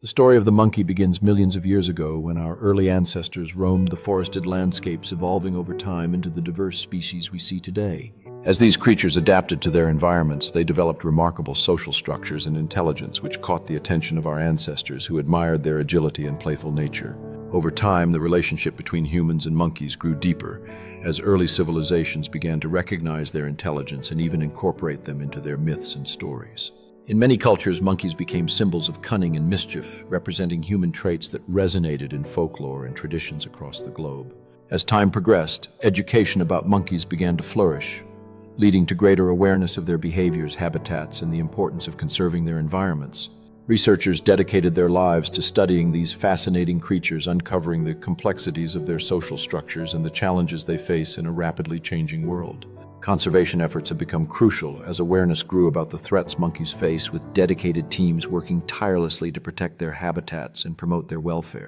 The story of the monkey begins millions of years ago when our early ancestors roamed the forested landscapes, evolving over time into the diverse species we see today. As these creatures adapted to their environments, they developed remarkable social structures and intelligence which caught the attention of our ancestors, who admired their agility and playful nature. Over time, the relationship between humans and monkeys grew deeper as early civilizations began to recognize their intelligence and even incorporate them into their myths and stories. In many cultures, monkeys became symbols of cunning and mischief, representing human traits that resonated in folklore and traditions across the globe. As time progressed, education about monkeys began to flourish, leading to greater awareness of their behaviors, habitats, and the importance of conserving their environments. Researchers dedicated their lives to studying these fascinating creatures, uncovering the complexities of their social structures and the challenges they face in a rapidly changing world. Conservation efforts have become crucial as awareness grew about the threats monkeys face, with dedicated teams working tirelessly to protect their habitats and promote their welfare.